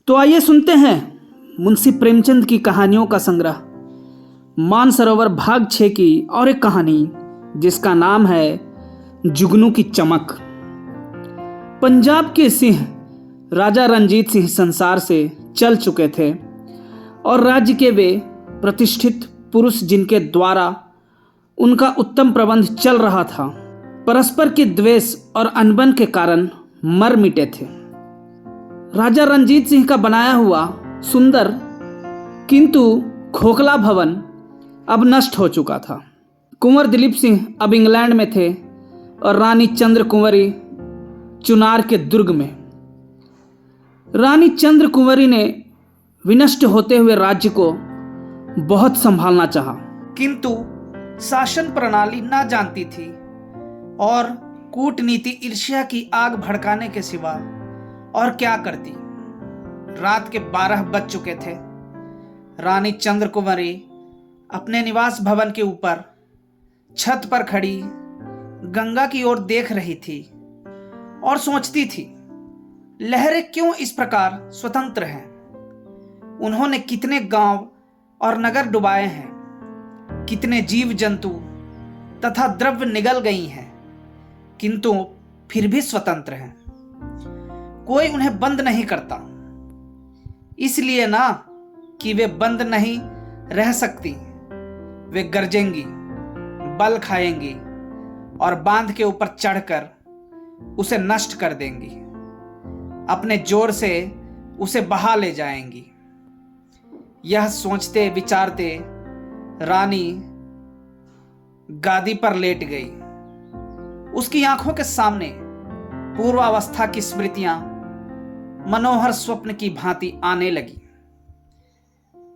तो आइए सुनते हैं मुंशी प्रेमचंद की कहानियों का संग्रह मानसरोवर भाग 6 की और एक कहानी जिसका नाम है जुगनू की चमक। पंजाब के सिंह राजा रणजीत सिंह संसार से चल चुके थे और राज्य के वे प्रतिष्ठित पुरुष जिनके द्वारा उनका उत्तम प्रबंध चल रहा था, परस्पर के द्वेष और अनबन के कारण मर मिटे थे। राजा रणजीत सिंह का बनाया हुआ सुंदर किंतु खोखला भवन अब नष्ट हो चुका था। कुंवर दिलीप सिंह अब इंग्लैंड में थे और रानी चंद्र कुंवरी चुनार के दुर्ग में। रानी चंद्र कुंवरी ने विनष्ट होते हुए राज्य को बहुत संभालना चाहा, किंतु शासन प्रणाली ना जानती थी और कूटनीति ईर्ष्या की आग भड़काने के सिवा और क्या करती। रात के 12 बज चुके थे। रानी चंद्र कुंवरी अपने निवास भवन के ऊपर छत पर खड़ी गंगा की ओर देख रही थी और सोचती थी, लहरें क्यों इस प्रकार स्वतंत्र हैं। उन्होंने कितने गांव और नगर डुबाए हैं, कितने जीव जंतु तथा द्रव्य निगल गई हैं, किंतु फिर भी स्वतंत्र हैं। कोई उन्हें बंद नहीं करता, इसलिए ना कि वे बंद नहीं रह सकती, वे गरजेंगी, बल खाएंगी और बांध के ऊपर चढ़कर उसे नष्ट कर देंगी, अपने जोर से उसे बहा ले जाएंगी। यह सोचते विचारते रानी गादी पर लेट गई। उसकी आंखों के सामने पूर्वावस्था की स्मृतियां मनोहर स्वप्न की भांति आने लगी।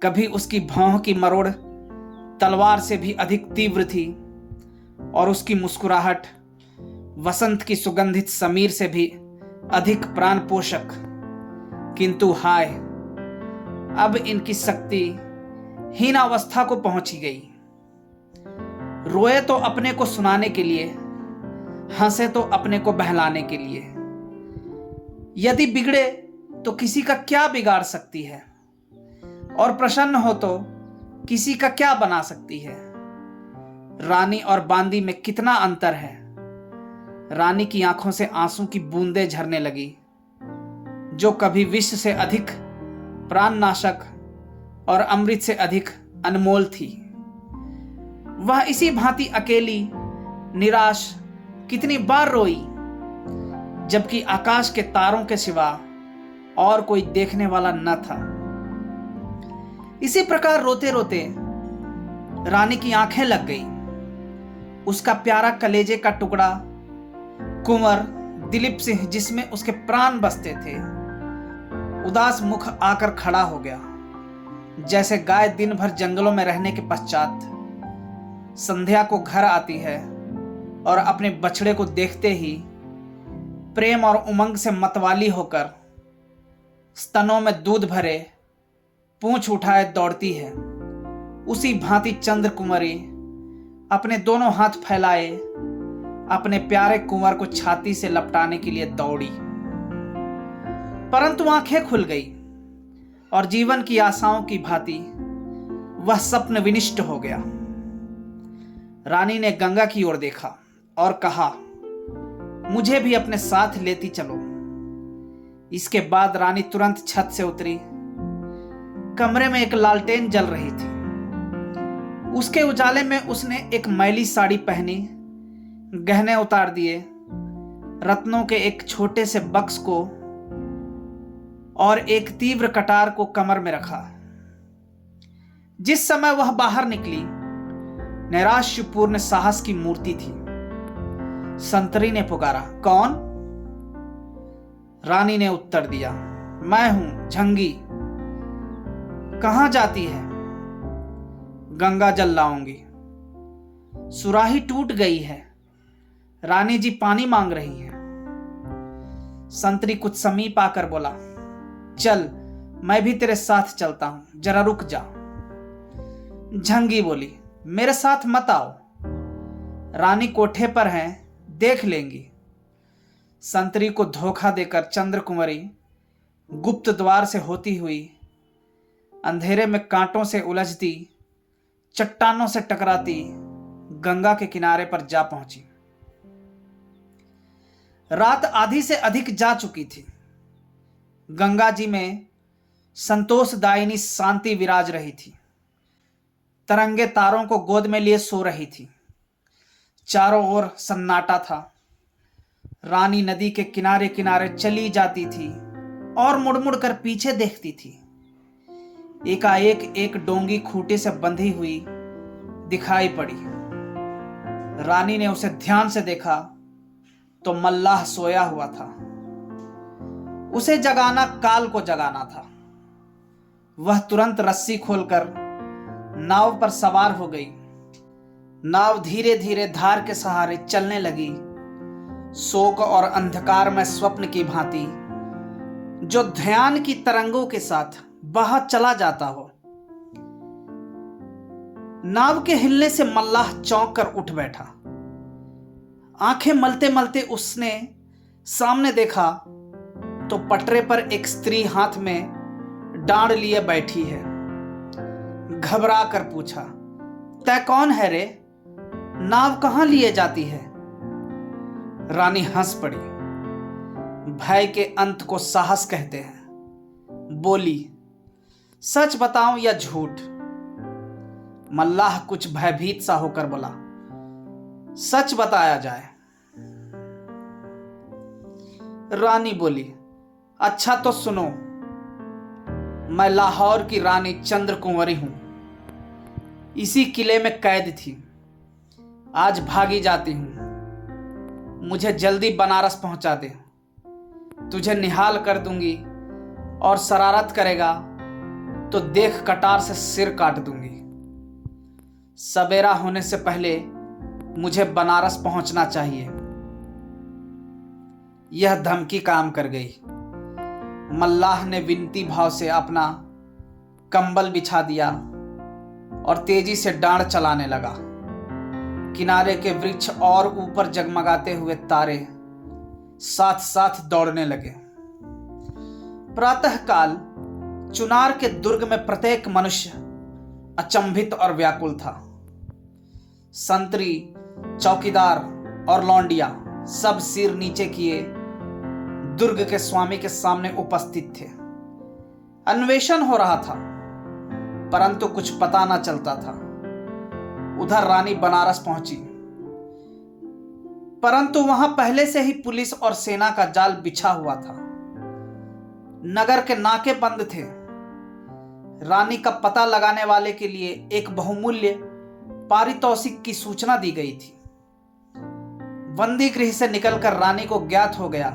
कभी उसकी भौं की मरोड़ तलवार से भी अधिक तीव्र थी और उसकी मुस्कुराहट वसंत की सुगंधित समीर से भी अधिक प्राण पोषक। किंतु हाय, अब इनकी शक्ति हीनावस्था को पहुंची गई। रोए तो अपने को सुनाने के लिए, हंसे तो अपने को बहलाने के लिए। यदि बिगड़े तो किसी का क्या बिगाड़ सकती है और प्रसन्न हो तो किसी का क्या बना सकती है। रानी और बांदी में कितना अंतर है। रानी की आंखों से आंसू की बूंदें झरने लगी, जो कभी विष से अधिक प्राणनाशक और अमृत से अधिक अनमोल थी। वह इसी भांति अकेली निराश कितनी बार रोई, जबकि आकाश के तारों के सिवा और कोई देखने वाला न था। इसी प्रकार रोते रोते रानी की आंखें लग गई। उसका प्यारा कलेजे का टुकड़ा कुंवर दिलीप सिंह, जिसमें उसके प्राण बसते थे, उदास मुख आकर खड़ा हो गया, जैसे गाय दिन भर जंगलों में रहने के पश्चात संध्या को घर आती है और अपने बछड़े को देखते ही प्रेम और उमंग से मतवाली होकर स्तनों में दूध भरे पूंछ उठाए दौड़ती है। उसी भांति चंद्र कुंवरी अपने दोनों हाथ फैलाए अपने प्यारे कुंवर को छाती से लपटाने के लिए दौड़ी, परंतु आंखें खुल गई और जीवन की आशाओं की भांति वह स्वप्न विनिष्ट हो गया। रानी ने गंगा की ओर देखा और कहा, मुझे भी अपने साथ लेती चलो। इसके बाद रानी तुरंत छत से उतरी। कमरे में एक लालटेन जल रही थी। उसके उजाले में उसने एक मैली साड़ी पहनी, गहने उतार दिए, रत्नों के एक छोटे से बक्स को और एक तीव्र कटार को कमर में रखा। जिस समय वह बाहर निकली, नैराश्यपूर्ण साहस की मूर्ति थी। संतरी ने पुकारा, कौन? रानी ने उत्तर दिया, मैं हूं झंगी। कहां जाती है? गंगा जल लाऊंगी। सुराही टूट गई है, रानी जी पानी मांग रही है। संतरी कुछ समीप आकर बोला, चल मैं भी तेरे साथ चलता हूं, जरा रुक जा। झंगी बोली, मेरे साथ मत आओ, रानी कोठे पर हैं, देख लेंगी। संतरी को धोखा देकर चंद्र कुंवरी गुप्त द्वार से होती हुई, अंधेरे में कांटों से उलझती, चट्टानों से टकराती गंगा के किनारे पर जा पहुंची। रात आधी से अधिक जा चुकी थी। गंगा जी में संतोषदायिनी शांति विराज रही थी। तरंगे तारों को गोद में लिए सो रही थी। चारों ओर सन्नाटा था। रानी नदी के किनारे किनारे चली जाती थी और मुड़ मुड़ कर पीछे देखती थी। एकाएक एक डोंगी खूंटे से बंधी हुई दिखाई पड़ी। रानी ने उसे ध्यान से देखा तो मल्लाह सोया हुआ था। उसे जगाना काल को जगाना था। वह तुरंत रस्सी खोलकर नाव पर सवार हो गई। नाव धीरे धीरे धार के सहारे चलने लगी, शोक और अंधकार में स्वप्न की भांति जो ध्यान की तरंगों के साथ बहा चला जाता हो। नाव के हिलने से मल्लाह चौंक कर उठ बैठा। आंखें मलते मलते उसने सामने देखा तो पटरे पर एक स्त्री हाथ में डांड लिए बैठी है। घबरा कर पूछा, तै कौन है रे? नाव कहां लिए जाती है? रानी हंस पड़ी। भय के अंत को साहस कहते हैं। बोली, सच बताऊं या झूठ? मल्लाह कुछ भयभीत सा होकर बोला, सच बताया जाए। रानी बोली, अच्छा तो सुनो। मैं लाहौर की रानी चंद्र कुंवरी हूं। इसी किले में कैद थी। आज भागी जाती हूं। मुझे जल्दी बनारस पहुंचा दे। तुझे निहाल कर दूंगी और शरारत करेगा तो देख कटार से सिर काट दूंगी। सवेरा होने से पहले मुझे बनारस पहुंचना चाहिए। यह धमकी काम कर गई। मल्लाह ने विनती भाव से अपना कंबल बिछा दिया और तेजी से डांड चलाने लगा। किनारे के वृक्ष और ऊपर जगमगाते हुए तारे साथ साथ दौड़ने लगे। प्रातःकाल चुनार के दुर्ग में प्रत्येक मनुष्य अचंभित और व्याकुल था। संतरी, चौकीदार और लौंडिया सब सिर नीचे किए दुर्ग के स्वामी के सामने उपस्थित थे। अन्वेषण हो रहा था परंतु कुछ पता न चलता था। उधर रानी बनारस पहुंची परंतु वहां पहले से ही पुलिस और सेना का जाल बिछा हुआ था। नगर के नाके बंद थे। रानी का पता लगाने वाले के लिए एक बहुमूल्य पारितोषिक की सूचना दी गई थी। बंदी गृह से निकलकर रानी को ज्ञात हो गया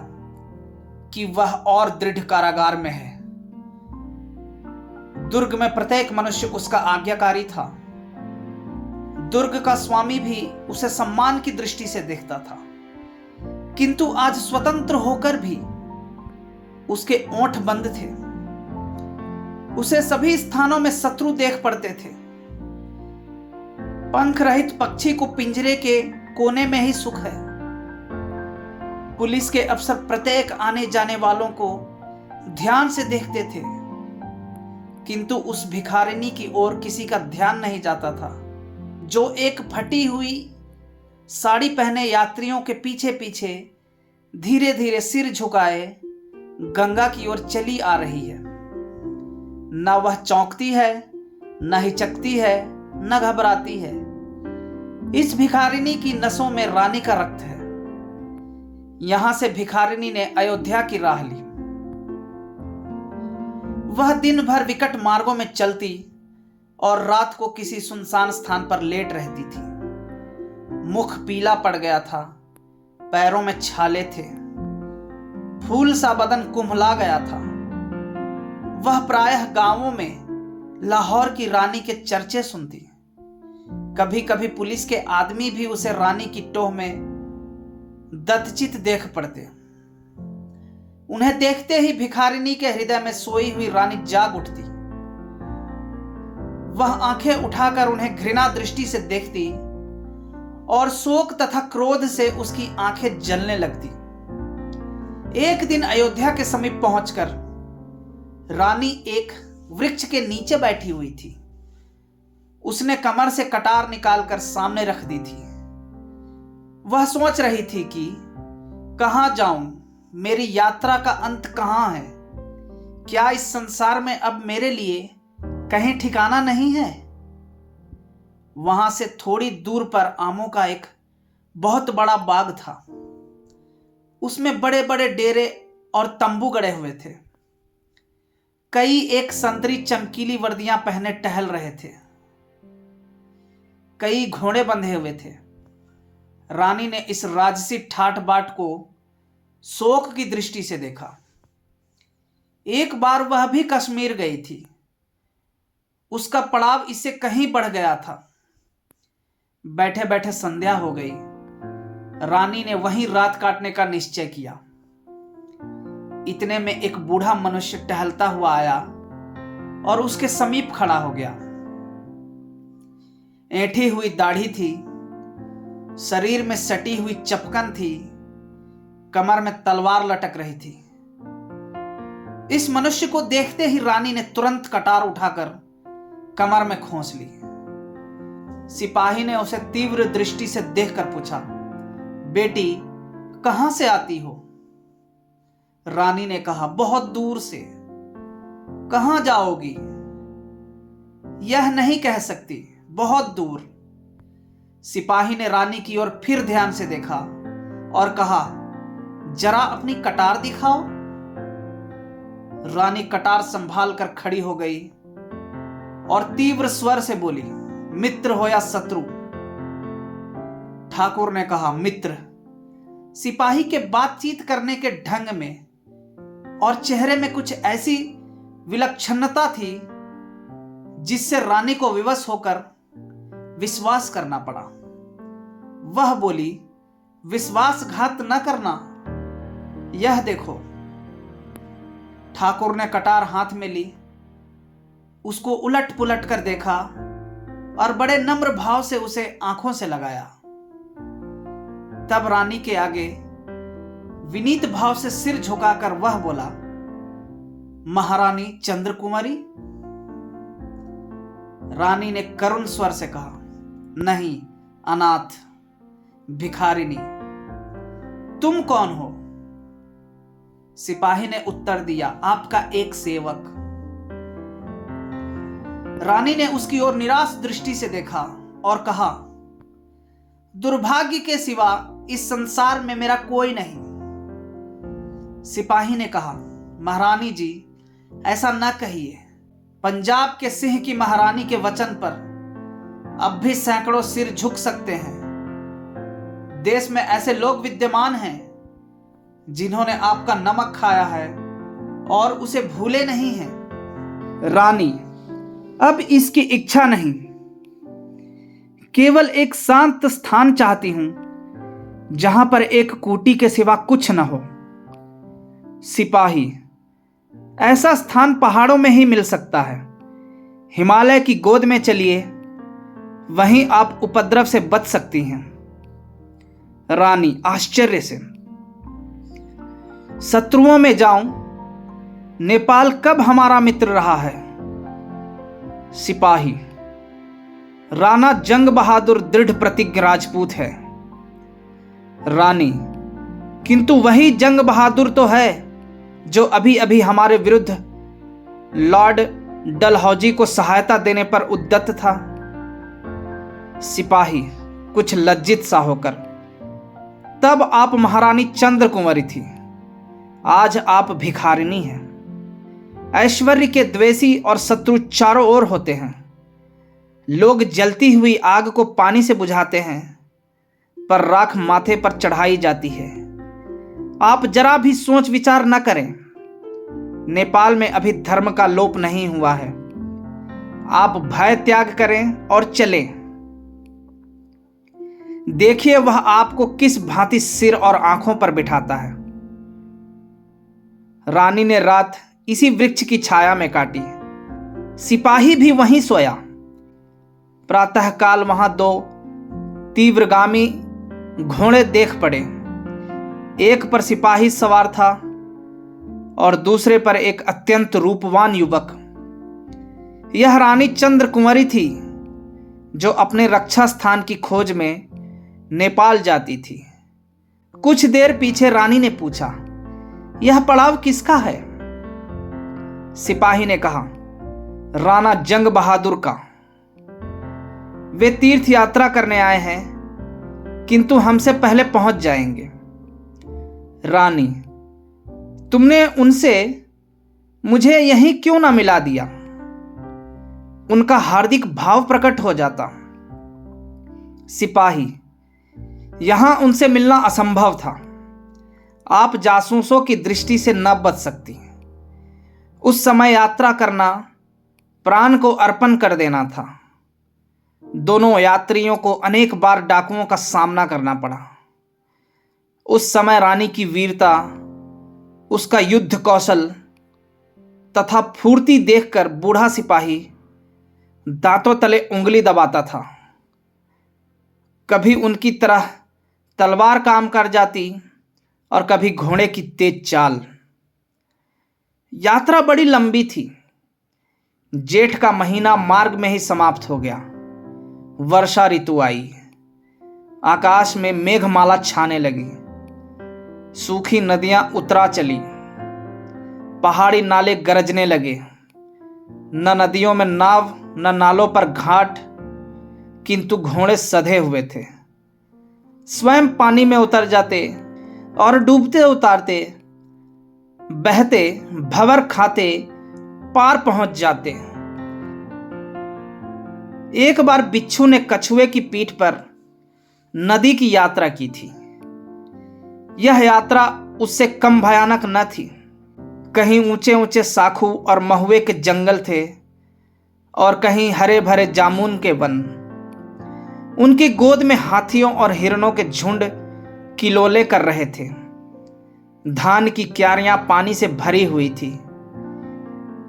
कि वह और दृढ़ कारागार में है। दुर्ग में प्रत्येक मनुष्य उसका आज्ञाकारी था। दुर्ग का स्वामी भी उसे सम्मान की दृष्टि से देखता था, किंतु आज स्वतंत्र होकर भी उसके ओंठ बंद थे। उसे सभी स्थानों में शत्रु देख पड़ते थे। पंख रहित पक्षी को पिंजरे के कोने में ही सुख है। पुलिस के अफसर प्रत्येक आने जाने वालों को ध्यान से देखते थे, किंतु उस भिखारिनी की ओर किसी का ध्यान नहीं जाता था, जो एक फटी हुई साड़ी पहने यात्रियों के पीछे पीछे धीरे धीरे सिर झुकाए गंगा की ओर चली आ रही है। न वह चौंकती है, न हिचकती है, न घबराती है। इस भिखारिनी की नसों में रानी का रक्त है। यहां से भिखारिनी ने अयोध्या की राह ली। वह दिन भर विकट मार्गों में चलती और रात को किसी सुनसान स्थान पर लेट रहती थी। मुख पीला पड़ गया था, पैरों में छाले थे, फूल सा बदन कुम्हला गया था। वह प्रायः गांवों में लाहौर की रानी के चर्चे सुनती। कभी कभी पुलिस के आदमी भी उसे रानी की टोह में दत्तचित देख पड़ते। उन्हें देखते ही भिखारिनी के हृदय में सोई हुई रानी जाग उठती। वह आंखें उठाकर उन्हें घृणा दृष्टि से देखती और शोक तथा क्रोध से उसकी आंखें जलने लगती। एक दिन अयोध्या के समीप पहुंचकर रानी एक वृक्ष के नीचे बैठी हुई थी। उसने कमर से कटार निकालकर सामने रख दी थी। वह सोच रही थी कि कहां जाऊं, मेरी यात्रा का अंत कहां है? क्या इस संसार में अब मेरे लिए कहीं ठिकाना नहीं है? वहां से थोड़ी दूर पर आमों का एक बहुत बड़ा बाग था। उसमें बड़े बड़े डेरे और तंबू गड़े हुए थे। कई एक संतरी चमकीली वर्दियां पहने टहल रहे थे। कई घोड़े बंधे हुए थे। रानी ने इस राजसी ठाट बाट को शोक की दृष्टि से देखा। एक बार वह भी कश्मीर गई थी। उसका पड़ाव इससे कहीं बढ़ गया था। बैठे बैठे संध्या हो गई। रानी ने वहीं रात काटने का निश्चय किया। इतने में एक बूढ़ा मनुष्य टहलता हुआ आया और उसके समीप खड़ा हो गया। ऐंठी हुई दाढ़ी थी, शरीर में सटी हुई चपकन थी, कमर में तलवार लटक रही थी। इस मनुष्य को देखते ही रानी ने तुरंत कटार उठाकर कमर में खोस ली। सिपाही ने उसे तीव्र दृष्टि से देखकर पूछा, बेटी कहां से आती हो? रानी ने कहा, बहुत दूर से। कहां जाओगी? यह नहीं कह सकती, बहुत दूर। सिपाही ने रानी की ओर फिर ध्यान से देखा और कहा, जरा अपनी कटार दिखाओ। रानी कटार संभाल कर खड़ी हो गई और तीव्र स्वर से बोली, मित्र हो या शत्रु? ठाकुर ने कहा, मित्र। सिपाही के बातचीत करने के ढंग में और चेहरे में कुछ ऐसी विलक्षणता थी जिससे रानी को विवश होकर विश्वास करना पड़ा। वह बोली, विश्वासघात न करना। यह देखो। ठाकुर ने कटार हाथ में ली, उसको उलट पुलट कर देखा और बड़े नम्र भाव से उसे आंखों से लगाया। तब रानी के आगे विनीत भाव से सिर झुकाकर वह बोला, महारानी चंद्रकुमारी? रानी ने करुण स्वर से कहा, नहीं, अनाथ, भिखारिनी। तुम कौन हो? सिपाही ने उत्तर दिया, आपका एक सेवक। रानी ने उसकी ओर निराश दृष्टि से देखा और कहा, दुर्भाग्य के सिवा इस संसार में मेरा कोई नहीं। सिपाही ने कहा, महारानी जी, ऐसा न कहिए। पंजाब के सिंह की महारानी के वचन पर अब भी सैकड़ों सिर झुक सकते हैं। देश में ऐसे लोग विद्यमान हैं जिन्होंने आपका नमक खाया है और उसे भूले नहीं हैं। रानी, अब इसकी इच्छा नहीं, केवल एक शांत स्थान चाहती हूं जहां पर एक कूटी के सिवा कुछ न हो। सिपाही, ऐसा स्थान पहाड़ों में ही मिल सकता है। हिमालय की गोद में चलिए, वहीं आप उपद्रव से बच सकती हैं। रानी आश्चर्य से, शत्रुओं में जाऊं? नेपाल कब हमारा मित्र रहा है? सिपाही, राणा जंग बहादुर दृढ़ प्रतिज्ञ राजपूत है। रानी, किंतु वही जंग बहादुर तो है जो अभी अभी हमारे विरुद्ध लॉर्ड डलहौजी को सहायता देने पर उद्यत था। सिपाही कुछ लज्जित सा होकर, तब आप महारानी चंद्रकुमारी थी, आज आप भिखारिनी हैं। ऐश्वर्य के द्वेषी और शत्रु चारों ओर होते हैं। लोग जलती हुई आग को पानी से बुझाते हैं, पर राख माथे पर चढ़ाई जाती है। आप जरा भी सोच विचार न करें। नेपाल में अभी धर्म का लोप नहीं हुआ है। आप भय त्याग करें और चलें। देखिए वह आपको किस भांति सिर और आंखों पर बिठाता है। रानी ने रात इसी वृक्ष की छाया में काटी। सिपाही भी वहीं सोया। प्रातःकाल वहां दो तीव्रगामी घोड़े देख पड़े। एक पर सिपाही सवार था और दूसरे पर एक अत्यंत रूपवान युवक। यह रानी चंद्र कुंवरी थी जो अपने रक्षा स्थान की खोज में नेपाल जाती थी। कुछ देर पीछे रानी ने पूछा, यह पड़ाव किसका है? सिपाही ने कहा, राणा जंग बहादुर का। वे तीर्थ यात्रा करने आए हैं, किंतु हमसे पहले पहुंच जाएंगे। रानी, तुमने उनसे मुझे यहीं क्यों ना मिला दिया? उनका हार्दिक भाव प्रकट हो जाता। सिपाही, यहां उनसे मिलना असंभव था। आप जासूसों की दृष्टि से न बच सकती। उस समय यात्रा करना प्राण को अर्पण कर देना था। दोनों यात्रियों को अनेक बार डाकुओं का सामना करना पड़ा। उस समय रानी की वीरता, उसका युद्ध कौशल तथा फुर्ती देखकर बूढ़ा सिपाही दांतों तले उंगली दबाता था। कभी उनकी तरह तलवार काम कर जाती और कभी घोड़े की तेज चाल। यात्रा बड़ी लंबी थी। जेठ का महीना मार्ग में ही समाप्त हो गया। वर्षा ऋतु आई। आकाश में मेघमाला छाने लगी। सूखी नदियां उतरा चली। पहाड़ी नाले गरजने लगे। न नदियों में नाव, न नालों पर घाट, किंतु घोड़े सधे हुए थे। स्वयं पानी में उतर जाते और डूबते उतारते, बहते, भंवर खाते पार पहुंच जाते। एक बार बिच्छू ने कछुए की पीठ पर नदी की यात्रा की थी। यह यात्रा उससे कम भयानक न थी। कहीं ऊंचे ऊंचे साखू और महुए के जंगल थे और कहीं हरे भरे जामुन के वन। उनकी गोद में हाथियों और हिरणों के झुंड किलोले कर रहे थे। धान की क्यारियां पानी से भरी हुई थी।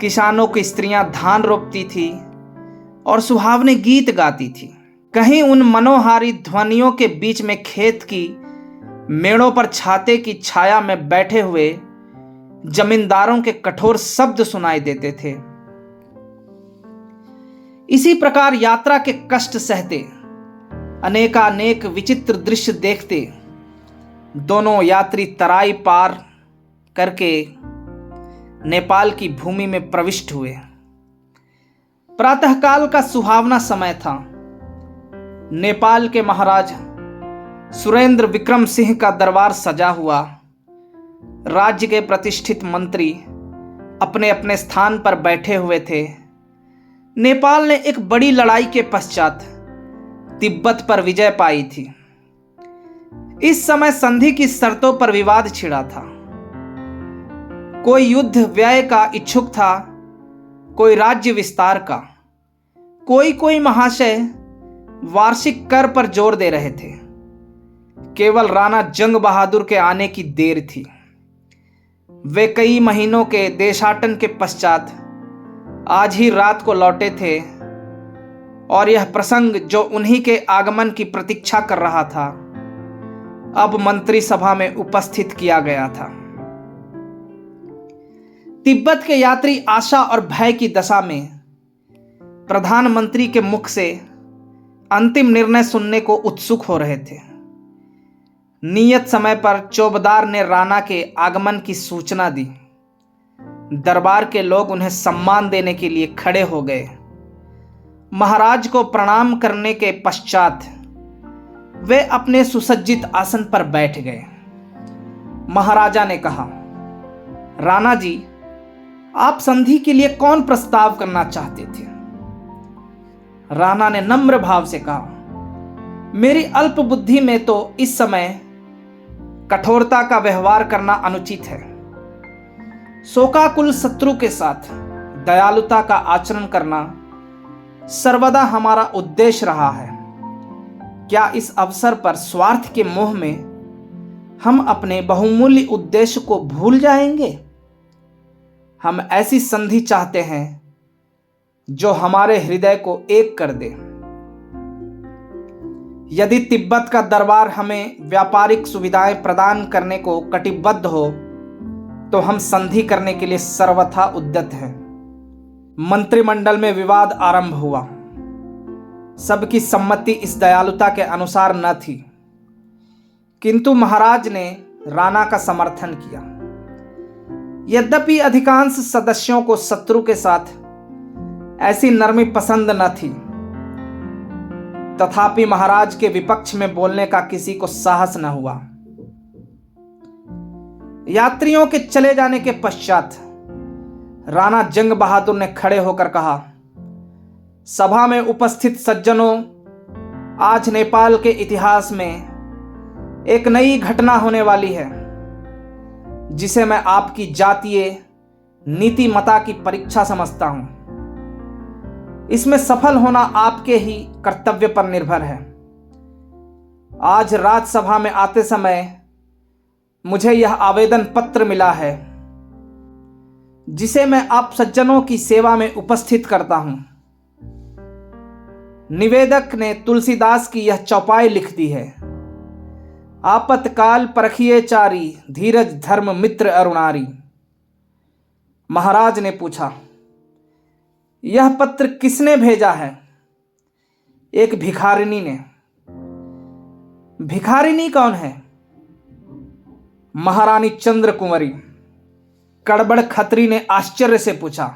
किसानों की स्त्रियां धान रोपती थी और सुहावने गीत गाती थी। कहीं उन मनोहारी ध्वनियों के बीच में खेत की मेड़ों पर छाते की छाया में बैठे हुए जमींदारों के कठोर शब्द सुनाई देते थे। इसी प्रकार यात्रा के कष्ट सहते, अनेकानेक विचित्र दृश्य देखते दोनों यात्री तराई पार करके नेपाल की भूमि में प्रविष्ट हुए। प्रातःकाल का सुहावना समय था। नेपाल के महाराज सुरेंद्र विक्रम सिंह का दरबार सजा हुआ। राज्य के प्रतिष्ठित मंत्री अपने अपने स्थान पर बैठे हुए थे। नेपाल ने एक बड़ी लड़ाई के पश्चात तिब्बत पर विजय पाई थी। इस समय संधि की शर्तों पर विवाद छिड़ा था। कोई युद्ध व्यय का इच्छुक था, कोई राज्य विस्तार का, कोई महाशय वार्षिक कर पर जोर दे रहे थे। केवल राणा जंग बहादुर के आने की देर थी। वे कई महीनों के देशाटन के पश्चात आज ही रात को लौटे थे और यह प्रसंग जो उन्हीं के आगमन की प्रतीक्षा कर रहा था, अब मंत्री सभा में उपस्थित किया गया था। तिब्बत के यात्री आशा और भय की दशा में प्रधानमंत्री के मुख से अंतिम निर्णय सुनने को उत्सुक हो रहे थे। नियत समय पर चौबदार ने राणा के आगमन की सूचना दी। दरबार के लोग उन्हें सम्मान देने के लिए खड़े हो गए। महाराज को प्रणाम करने के पश्चात वे अपने सुसज्जित आसन पर बैठ गए। महाराजा ने कहा, राणा जी, आप संधि के लिए कौन प्रस्ताव करना चाहते थे? राणा ने नम्र भाव से कहा, मेरी अल्प बुद्धि में तो इस समय कठोरता का व्यवहार करना अनुचित है। शोकाकुल शत्रु के साथ दयालुता का आचरण करना सर्वदा हमारा उद्देश्य रहा है। क्या इस अवसर पर स्वार्थ के मोह में हम अपने बहुमूल्य उद्देश्य को भूल जाएंगे? हम ऐसी संधि चाहते हैं जो हमारे हृदय को एक कर दे। यदि तिब्बत का दरबार हमें व्यापारिक सुविधाएं प्रदान करने को कटिबद्ध हो तो हम संधि करने के लिए सर्वथा उद्यत हैं। मंत्रिमंडल में विवाद आरंभ हुआ। सबकी सम्मति इस दयालुता के अनुसार न थी, किंतु महाराज ने राणा का समर्थन किया। यद्यपि अधिकांश सदस्यों को शत्रु के साथ ऐसी नरमी पसंद न थी, तथापि महाराज के विपक्ष में बोलने का किसी को साहस न हुआ। यात्रियों के चले जाने के पश्चात राणा जंग बहादुर ने खड़े होकर कहा, सभा में उपस्थित सज्जनों, आज नेपाल के इतिहास में एक नई घटना होने वाली है, जिसे मैं आपकी जातीय नीतिमता की परीक्षा समझता हूं। इसमें सफल होना आपके ही कर्तव्य पर निर्भर है। आज राज्यसभा में आते समय मुझे यह आवेदन पत्र मिला है, जिसे मैं आप सज्जनों की सेवा में उपस्थित करता हूं। निवेदक ने तुलसीदास की यह चौपाई लिख दी है, आपतकाल परखिए चारी, धीरज धर्म मित्र अरुणारी। महाराज ने पूछा, यह पत्र किसने भेजा है? एक भिखारिनी ने। भिखारिनी कौन है? महारानी चंद्र कुंवरी। कड़बड़ खत्री ने आश्चर्य से पूछा,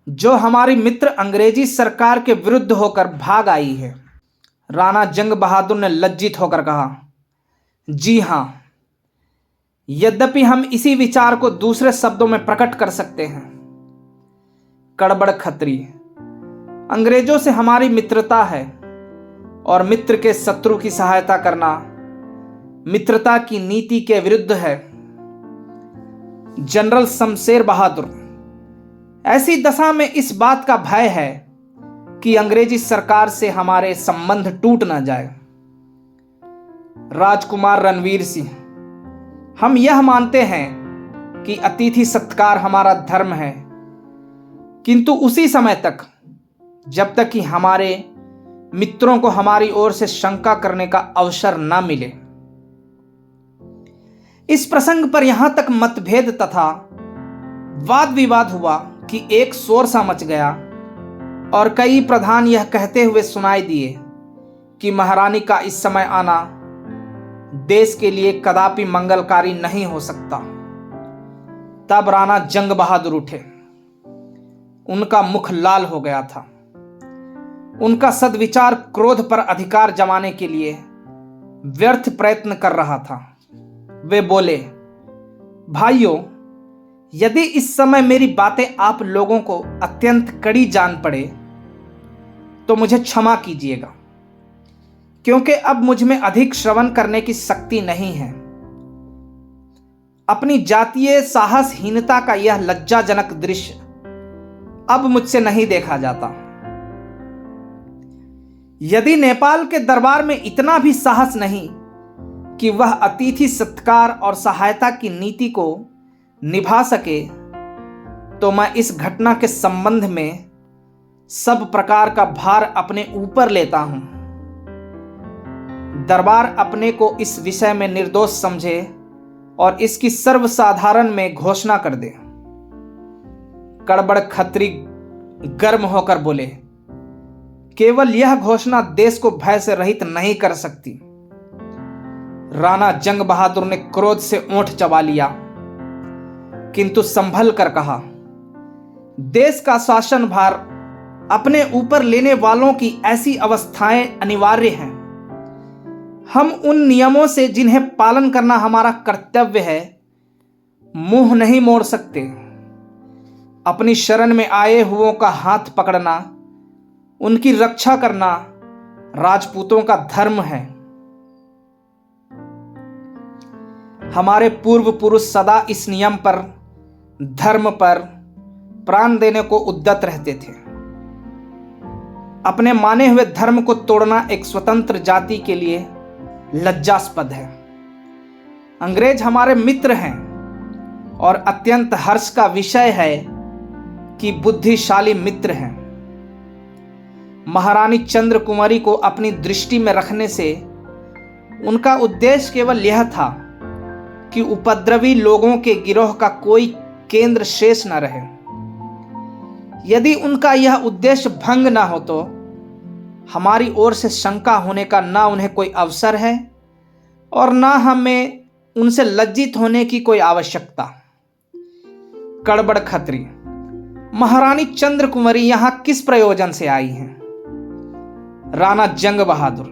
जो हमारी मित्र अंग्रेजी सरकार के विरुद्ध होकर भाग आई है। राणा जंग बहादुर ने लज्जित होकर कहा, जी हां, यद्यपि हम इसी विचार को दूसरे शब्दों में प्रकट कर सकते हैं। कड़बड़ खत्री, अंग्रेजों से हमारी मित्रता है और मित्र के शत्रु की सहायता करना मित्रता की नीति के विरुद्ध है। जनरल शमशेर बहादुर, ऐसी दशा में इस बात का भय है कि अंग्रेजी सरकार से हमारे संबंध टूट न जाए। राजकुमार रणवीर सिंह, हम यह मानते हैं कि अतिथि सत्कार हमारा धर्म है, किंतु उसी समय तक जब तक कि हमारे मित्रों को हमारी ओर से शंका करने का अवसर न मिले। इस प्रसंग पर यहां तक मतभेद तथा वाद विवाद हुआ कि एक शोर सा मच गया और कई प्रधान यह कहते हुए सुनाई दिए कि महारानी का इस समय आना देश के लिए कदापि मंगलकारी नहीं हो सकता। तब राणा जंग बहादुर उठे। उनका मुख लाल हो गया था। उनका सद्विचार क्रोध पर अधिकार जमाने के लिए व्यर्थ प्रयत्न कर रहा था। वे बोले, भाइयों, यदि इस समय मेरी बातें आप लोगों को अत्यंत कड़ी जान पड़े तो मुझे क्षमा कीजिएगा, क्योंकि अब मुझ में अधिक श्रवण करने की शक्ति नहीं है। अपनी जातीय साहसहीनता का यह लज्जाजनक दृश्य अब मुझसे नहीं देखा जाता। यदि नेपाल के दरबार में इतना भी साहस नहीं कि वह अतिथि सत्कार और सहायता की नीति को निभा सके, तो मैं इस घटना के संबंध में सब प्रकार का भार अपने ऊपर लेता हूं। दरबार अपने को इस विषय में निर्दोष समझे और इसकी सर्वसाधारण में घोषणा कर दे। कड़बड़ खत्री गर्म होकर बोले, केवल यह घोषणा देश को भय से रहित नहीं कर सकती। राणा जंग बहादुर ने क्रोध से ओंठ चबा लिया, किंतु संभल कर कहा, देश का शासन भार अपने ऊपर लेने वालों की ऐसी अवस्थाएं अनिवार्य हैं। हम उन नियमों से जिन्हें पालन करना हमारा कर्तव्य है मुंह नहीं मोड़ सकते। अपनी शरण में आए हुओं का हाथ पकड़ना, उनकी रक्षा करना राजपूतों का धर्म है। हमारे पूर्व पुरुष सदा इस नियम पर, धर्म पर प्राण देने को उद्यत रहते थे। अपने माने हुए धर्म को तोड़ना एक स्वतंत्र जाति के लिए लज्जास्पद है। अंग्रेज हमारे मित्र हैं और अत्यंत हर्ष का विषय है कि बुद्धिशाली मित्र हैं। महारानी चंद्र कुंवरी को अपनी दृष्टि में रखने से उनका उद्देश्य केवल यह था कि उपद्रवी लोगों के गिरोह का कोई केंद्र शेष न रहे। यदि उनका यह उद्देश्य भंग न हो तो हमारी ओर से शंका होने का ना उन्हें कोई अवसर है और ना हमें उनसे लज्जित होने की कोई आवश्यकता। कड़बड़ खत्री, महारानी चंद्र कुंवरी यहां किस प्रयोजन से आई हैं? राणा जंग बहादुर,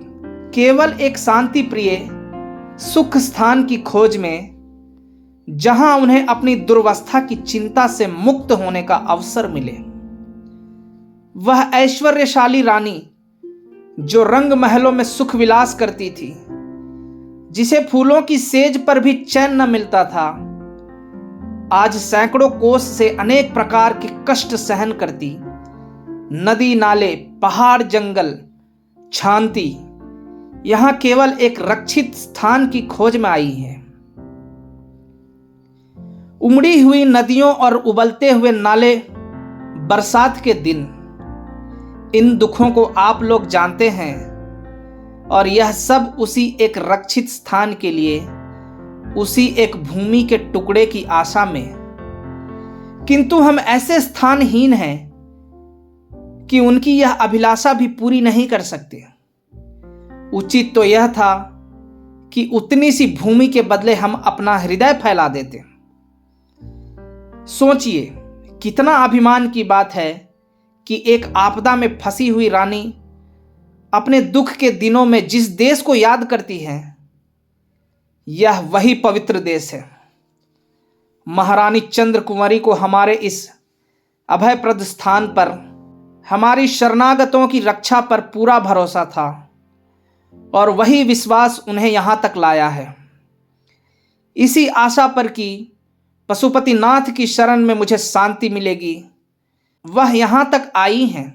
केवल एक शांति प्रिय सुख स्थान की खोज में, जहां उन्हें अपनी दुर्वस्था की चिंता से मुक्त होने का अवसर मिले। वह ऐश्वर्यशाली रानी जो रंग महलों में सुख विलास करती थी, जिसे फूलों की सेज पर भी चैन न मिलता था, आज सैकड़ों कोस से अनेक प्रकार के कष्ट सहन करती, नदी नाले पहाड़ जंगल छानती, यहां केवल एक रक्षित स्थान की खोज में आई है। उमड़ी हुई नदियों और उबलते हुए नाले, बरसात के दिन, इन दुखों को आप लोग जानते हैं और यह सब उसी एक रक्षित स्थान के लिए, उसी एक भूमि के टुकड़े की आशा में। किंतु हम ऐसे स्थानहीन हैं कि उनकी यह अभिलाषा भी पूरी नहीं कर सकते। उचित तो यह था कि उतनी सी भूमि के बदले हम अपना हृदय फैला देते। सोचिए, कितना अभिमान की बात है कि एक आपदा में फंसी हुई रानी अपने दुख के दिनों में जिस देश को याद करती है, यह वही पवित्र देश है। महारानी चंद्र कुंवरी को हमारे इस अभयप्रद स्थान पर हमारी शरणागतों की रक्षा पर पूरा भरोसा था और वही विश्वास उन्हें यहां तक लाया है। इसी आशा पर कि पशुपतिनाथ की शरण में मुझे शांति मिलेगी, वह यहां तक आई हैं।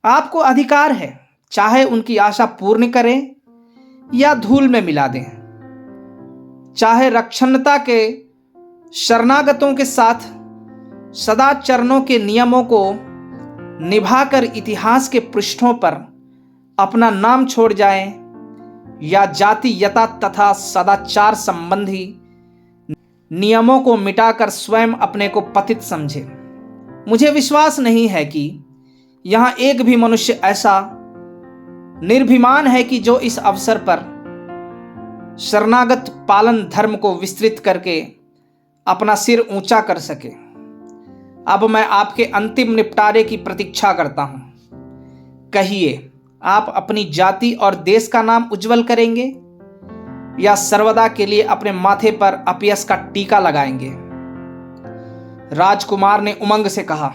आपको अधिकार है, चाहे उनकी आशा पूर्ण करें या धूल में मिला दें, चाहे रक्षणता के शरणागतों के साथ सदाचरणों के नियमों को निभाकर इतिहास के पृष्ठों पर अपना नाम छोड़ जाएं, या जातीयता तथा सदाचार संबंधी नियमों को मिटाकर स्वयं अपने को पतित समझे। मुझे विश्वास नहीं है कि यहां एक भी मनुष्य ऐसा निर्भिमान है कि जो इस अवसर पर शरणागत पालन धर्म को विस्तृत करके अपना सिर ऊंचा कर सके। अब मैं आपके अंतिम निपटारे की प्रतीक्षा करता हूं। कहिए, आप अपनी जाति और देश का नाम उज्जवल करेंगे या सर्वदा के लिए अपने माथे पर अपयश का टीका लगाएंगे? राजकुमार ने उमंग से कहा,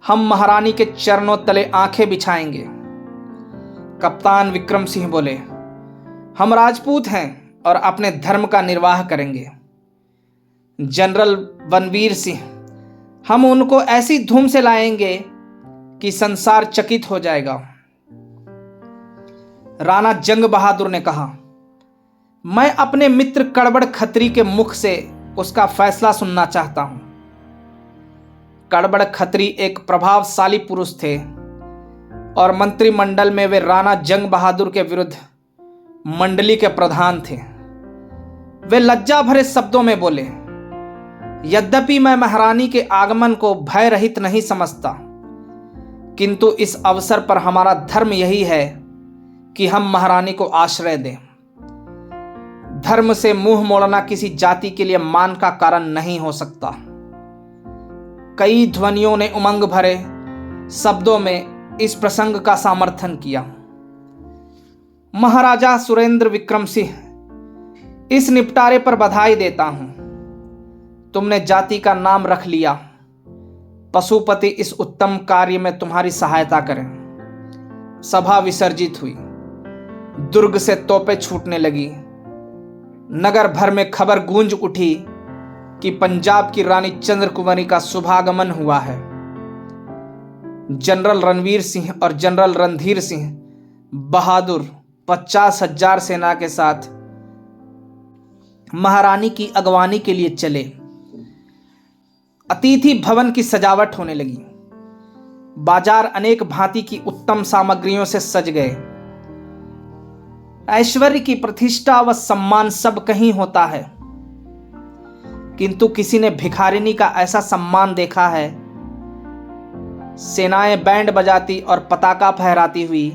हम महारानी के चरणों तले आंखें बिछाएंगे। कप्तान विक्रम सिंह बोले, हम राजपूत हैं और अपने धर्म का निर्वाह करेंगे। जनरल बनवीर सिंह, हम उनको ऐसी धूम से लाएंगे कि संसार चकित हो जाएगा। राणा जंग बहादुर ने कहा, मैं अपने मित्र कड़बड़ खत्री के मुख से उसका फैसला सुनना चाहता हूं। कड़बड़ खत्री एक प्रभावशाली पुरुष थे और मंत्रिमंडल में वे राणा जंग बहादुर के विरुद्ध मंडली के प्रधान थे। वे लज्जा भरे शब्दों में बोले, यद्यपि मैं महारानी के आगमन को भय रहित नहीं समझता, किंतु इस अवसर पर हमारा धर्म यही है कि हम महारानी को आश्रय दें। धर्म से मुंह मोड़ना किसी जाति के लिए मान का कारण नहीं हो सकता। कई ध्वनियों ने उमंग भरे शब्दों में इस प्रसंग का समर्थन किया। महाराजा सुरेंद्र विक्रम सिंह, इस निपटारे पर बधाई देता हूं। तुमने जाति का नाम रख लिया। पशुपति इस उत्तम कार्य में तुम्हारी सहायता करें। सभा विसर्जित हुई। दुर्ग से तोपें छूटने लगी। नगर भर में खबर गूंज उठी कि पंजाब की रानी चंद्र कुंवरी का शुभागमन हुआ है। जनरल रणवीर सिंह और जनरल रणधीर सिंह बहादुर 50,000 सेना के साथ महारानी की अगवानी के लिए चले। अतिथि भवन की सजावट होने लगी। बाजार अनेक भांति की उत्तम सामग्रियों से सज गए। ऐश्वर्य की प्रतिष्ठा व सम्मान सब कहीं होता है, किंतु किसी ने भिखारिनी का ऐसा सम्मान देखा है? सेनाएं बैंड बजाती और पताका फहराती हुई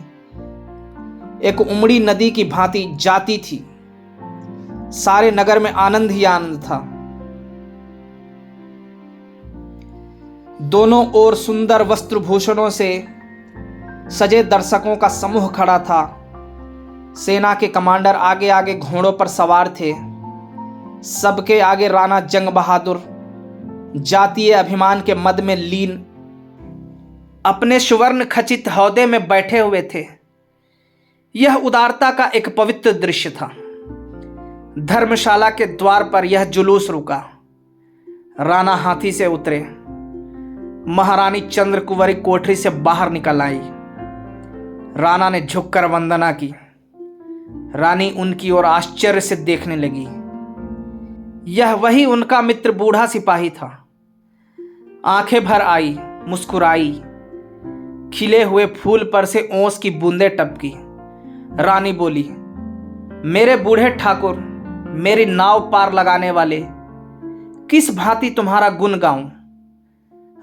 एक उमड़ी नदी की भांति जाती थी। सारे नगर में आनंद ही आनंद था। दोनों ओर सुंदर वस्त्रभूषणों से सजे दर्शकों का समूह खड़ा था। सेना के कमांडर आगे आगे घोड़ों पर सवार थे। सबके आगे राणा जंग बहादुर जातीय अभिमान के मद में लीन अपने सुवर्ण खचित हौदे में बैठे हुए थे। यह उदारता का एक पवित्र दृश्य था। धर्मशाला के द्वार पर यह जुलूस रुका। राणा हाथी से उतरे। महारानी चंद्रकुंवरी कोठरी से बाहर निकल आई। राणा ने झुककर वंदना की। रानी उनकी ओर आश्चर्य से देखने लगी। यह वही उनका मित्र बूढ़ा सिपाही था। आंखें भर आई, मुस्कुराई। खिले हुए फूल पर से ओस की बूंदें टपकी। रानी बोली, मेरे बूढ़े ठाकुर, मेरी नाव पार लगाने वाले, किस भांति तुम्हारा गुण गाऊं?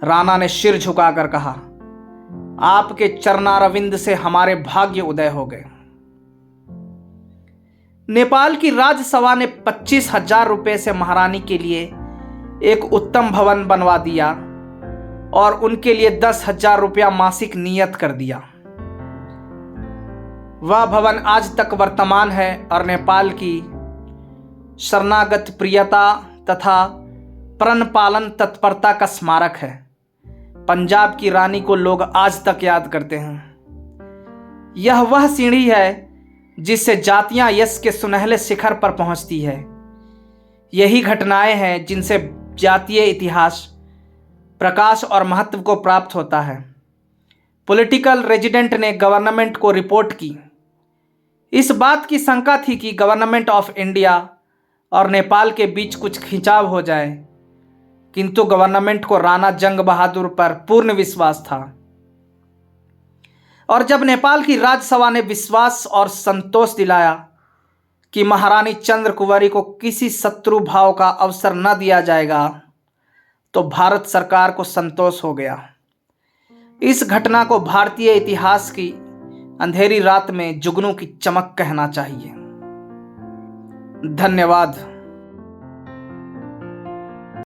राणा ने सिर झुकाकर कहा, आपके चरणारविंद से हमारे भाग्य उदय हो गए। नेपाल की राजसभा ने 25,000 रुपए से महारानी के लिए एक उत्तम भवन बनवा दिया और उनके लिए 10,000 रुपया मासिक नियत कर दिया। वह भवन आज तक वर्तमान है और नेपाल की शरणागत प्रियता तथा प्रण पालन तत्परता का स्मारक है। पंजाब की रानी को लोग आज तक याद करते हैं। यह वह सीढ़ी है जिससे जातियां यश के सुनहले शिखर पर पहुंचती है। यही घटनाएं हैं जिनसे जातीय इतिहास प्रकाश और महत्व को प्राप्त होता है। पॉलिटिकल रेजिडेंट ने गवर्नमेंट को रिपोर्ट की। इस बात की शंका थी कि गवर्नमेंट ऑफ इंडिया और नेपाल के बीच कुछ खिंचाव हो जाए, किंतु गवर्नमेंट को राणा जंग बहादुर पर पूर्ण विश्वास था। और जब नेपाल की राजसभा ने विश्वास और संतोष दिलाया कि महारानी चंद्रकुंवरी को किसी शत्रु भाव का अवसर न दिया जाएगा, तो भारत सरकार को संतोष हो गया। इस घटना को भारतीय इतिहास की अंधेरी रात में जुगनू की चमक कहना चाहिए। धन्यवाद।